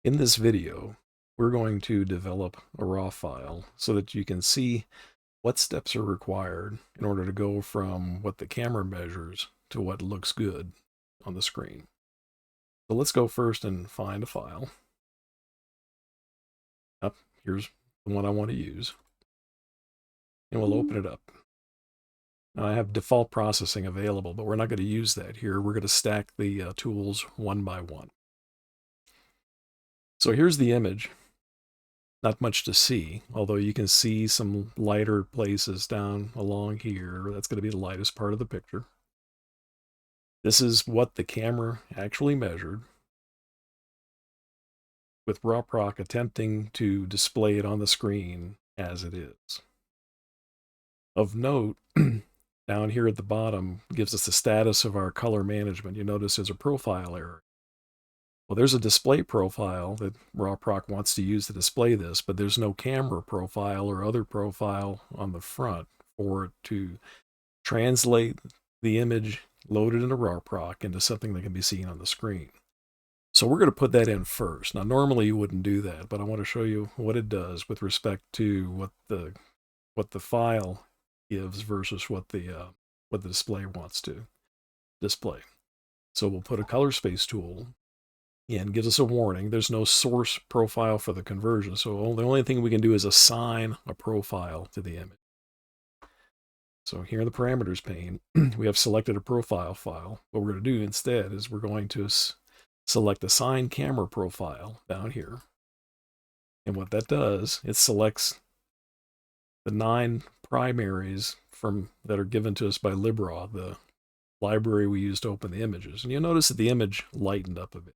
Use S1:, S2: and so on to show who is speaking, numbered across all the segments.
S1: In this video, we're going to develop a raw file so that you can see what steps are required in order to go from what the camera measures to what looks good on the screen. So let's go first and find a file. Here's the one I want to use. And we'll open it up. Now I have default processing available, but we're not going to use that here. We're going to stack the tools one by one. So here's the image. Not much to see, although you can see some lighter places down along here. That's going to be the lightest part of the picture. This is what the camera actually measured, with rawproc attempting to display it on the screen as it is. Of note, down here at the bottom gives us the status of our color management. You notice there's a profile error. Well, there's a display profile that rawproc wants to use to display this, but there's no camera profile or other profile on the front for it to translate the image loaded into rawproc into something that can be seen on the screen. So we're going to put that in first. Now, normally you wouldn't do that, but I want to show you what it does with respect to what the file gives versus what the display wants to display. So we'll put a color space tool in, gives us a warning. There's no source profile for the conversion, so the only thing we can do is assign a profile to the image. So here in the parameters pane, we have selected a profile file. What we're going to do instead is we're going to select assign camera profile down here. And what that does, it selects the 9 primaries that are given to us by LibRaw, the library we use to open the images. And you'll notice that the image lightened up a bit.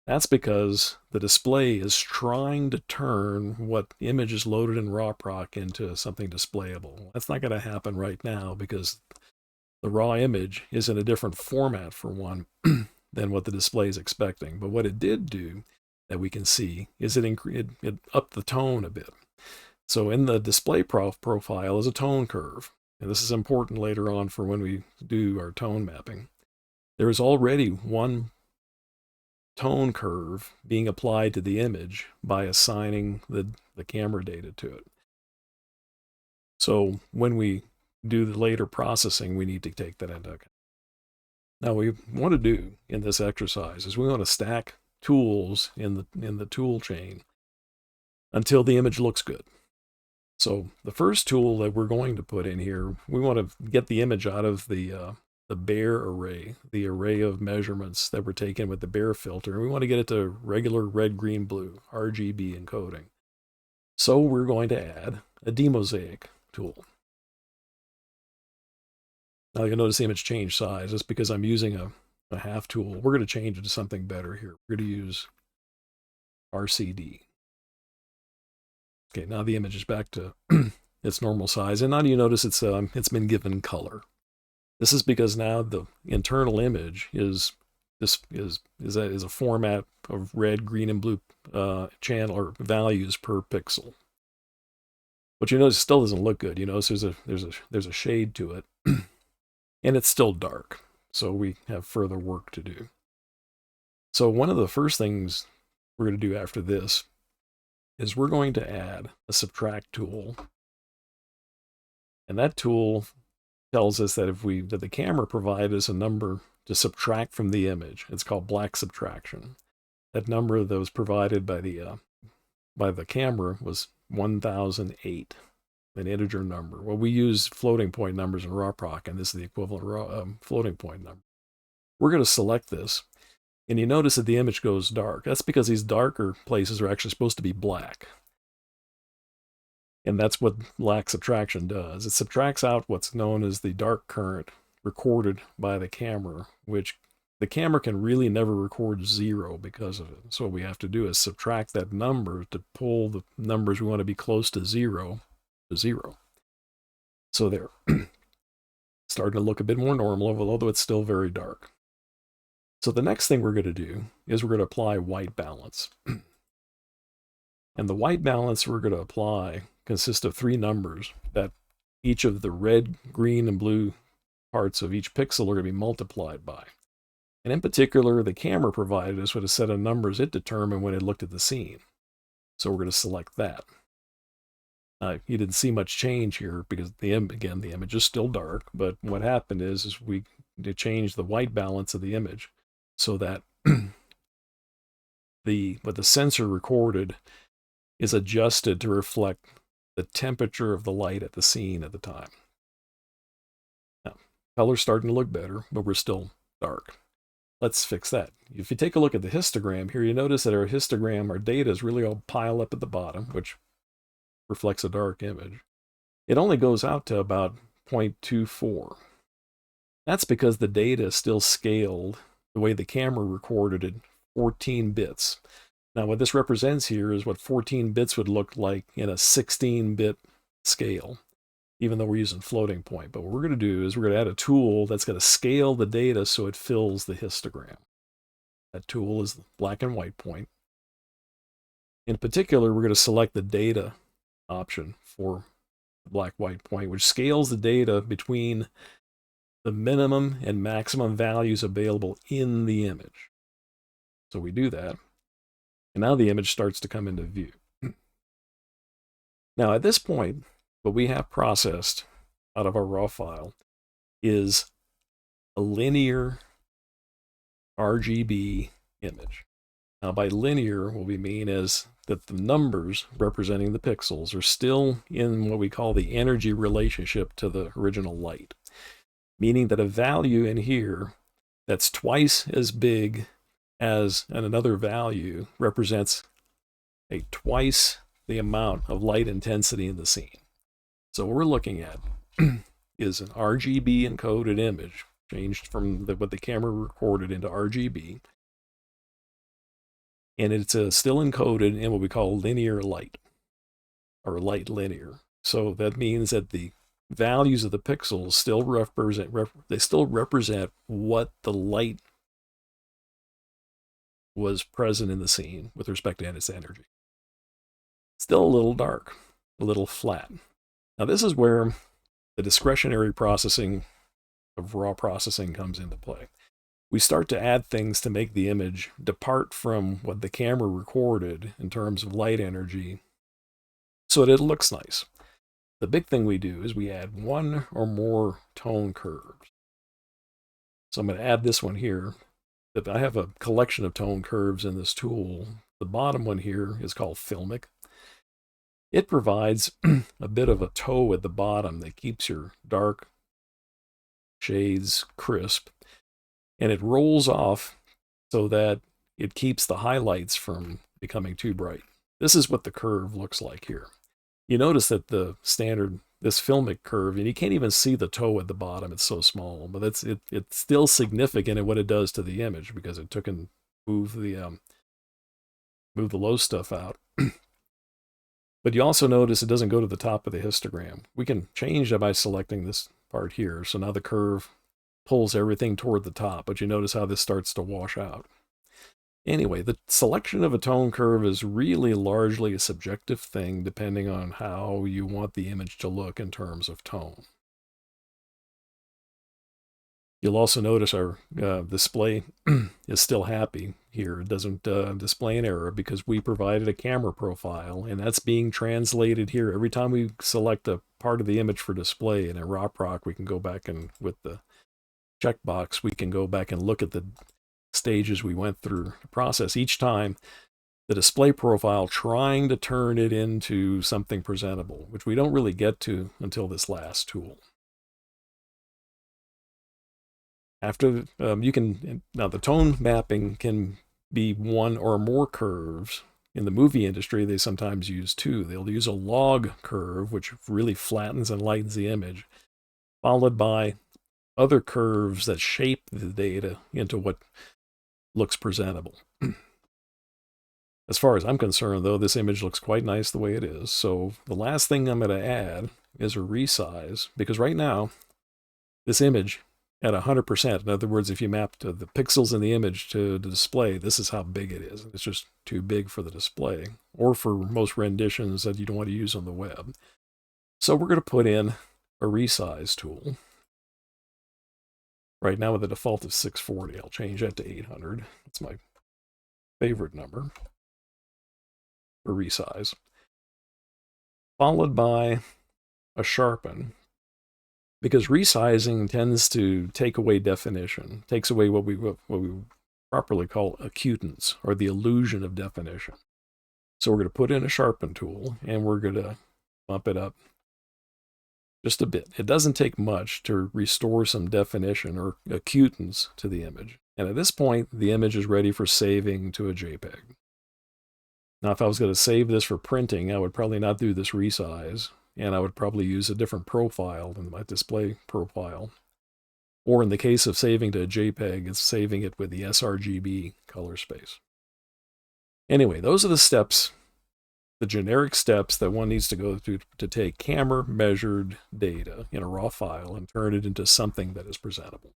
S1: That's because the display is trying to turn what image is loaded in rawproc into something displayable. That's not going to happen right now because the raw image is in a different format, for one, than what the display is expecting. But what it did do that we can see is it upped the tone a bit. So in the display profile is a tone curve. And this is important later on for when we do our tone mapping. There is already one tone curve being applied to the image by assigning the camera data to it. So when we do the later processing, we need to take that into account. Now, what we want to do in this exercise is we want to stack tools in the tool chain until the image looks good. So the first tool that we're going to put in here, we want to get the image out of the bare array, the array of measurements that were taken with the bare filter. And we want to get it to regular red, green, blue, RGB encoding. So we're going to add a demosaic tool. Now you'll notice the image change size. That's because I'm using a half tool. We're going to change it to something better here. We're going to use RCD. Okay, now the image is back to its normal size. And now you notice it's been given color. This is because now the internal image is a format of red, green, and blue channel or values per pixel. But you notice it still doesn't look good. You notice there's a shade to it, and it's still dark. So we have further work to do. So one of the first things we're going to do after this is we're going to add a subtract tool, and that tool tells us that that the camera provides us a number to subtract from the image. It's called black subtraction. That number that was provided by the camera was 1008, an integer number. Well, we use floating point numbers in rawproc, and this is the equivalent floating point number. We're going to select this, and you notice that the image goes dark. That's because these darker places are actually supposed to be black. And that's what black subtraction does. It subtracts out what's known as the dark current recorded by the camera, which the camera can really never record 0 because of it. So what we have to do is subtract that number to pull the numbers we want to be close to 0 to 0. So there. Starting to look a bit more normal, although it's still very dark. So the next thing we're going to do is we're going to apply white balance. And the white balance we're going to apply consists of 3 numbers that each of the red, green, and blue parts of each pixel are going to be multiplied by. And in particular, the camera provided us with a set of numbers it determined when it looked at the scene. So we're going to select that. You didn't see much change here because the image is still dark, but what happened is we changed the white balance of the image so that what the sensor recorded is adjusted to reflect the temperature of the light at the scene at the time. Now, color's starting to look better, but we're still dark. Let's fix that. If you take a look at the histogram here, you notice that our histogram, our data is really all piled up at the bottom, which reflects a dark image. It only goes out to about 0.24. That's because the data is still scaled the way the camera recorded it, 14 bits. Now what this represents here is what 14 bits would look like in a 16-bit scale, even though we're using floating point. But what we're going to do is we're going to add a tool that's going to scale the data so it fills the histogram. That tool is the black and white point. In particular, we're going to select the data option for the black-white point, which scales the data between the minimum and maximum values available in the image. So we do that, and now the image starts to come into view. Now at this point, what we have processed out of our raw file is a linear RGB image. Now by linear, what we mean is that the numbers representing the pixels are still in what we call the energy relationship to the original light, meaning that a value in here that's twice as big as another value represents a twice the amount of light intensity in the scene. So what we're looking at is an RGB encoded image, changed from what the camera recorded into RGB, and it's still encoded in what we call linear light, or light linear. So that means that the values of the pixels still represent what the light was present in the scene with respect to its energy. Still a little dark, a little flat. Now this is where the discretionary processing of raw processing comes into play. We start to add things to make the image depart from what the camera recorded in terms of light energy so that it looks nice. The big thing we do is we add one or more tone curves. So I'm going to add this one here. I have a collection of tone curves in this tool. The bottom one here is called Filmic. It provides a bit of a toe at the bottom that keeps your dark shades crisp, and it rolls off so that it keeps the highlights from becoming too bright. This is what the curve looks like here. You notice that the standard, this Filmic curve, and you can't even see the toe at the bottom, it's so small, but it's still significant in what it does to the image because it took and moved the low stuff out. But you also notice it doesn't go to the top of the histogram. We can change that by selecting this part here. So now the curve pulls everything toward the top, but you notice how this starts to wash out. Anyway, the selection of a tone curve is really largely a subjective thing depending on how you want the image to look in terms of tone. You'll also notice our display is still happy here. It doesn't display an error because we provided a camera profile, and that's being translated here. Every time we select a part of the image for display in a rawproc, we can go back and with the checkbox, we can go back and look at the stages we went through the process. Each time, the display profile trying to turn it into something presentable, which we don't really get to until this last tool. After now the tone mapping can be one or more curves. In the movie industry, they sometimes use two. They'll use a log curve, which really flattens and lightens the image, followed by other curves that shape the data into what looks presentable. As far as I'm concerned, though, this image looks quite nice the way it is. So the last thing I'm going to add is a resize, because right now, this image at 100%. In other words, if you map the pixels in the image to the display, this is how big it is. It's just too big for the display or for most renditions that you don't want to use on the web. So we're going to put in a Resize tool. Right now with the default of 640, I'll change that to 800. That's my favorite number for resize. Followed by a sharpen, because resizing tends to take away definition, takes away what we properly call acutance, or the illusion of definition. So we're going to put in a sharpen tool, and we're going to bump it up just a bit. It doesn't take much to restore some definition or acutance to the image. And at this point, the image is ready for saving to a JPEG. Now, if I was going to save this for printing, I would probably not do this resize, and I would probably use a different profile than my display profile. Or in the case of saving to a JPEG, it's saving it with the sRGB color space. Anyway, those are the steps, the generic steps that one needs to go through to take camera measured data in a raw file and turn it into something that is presentable.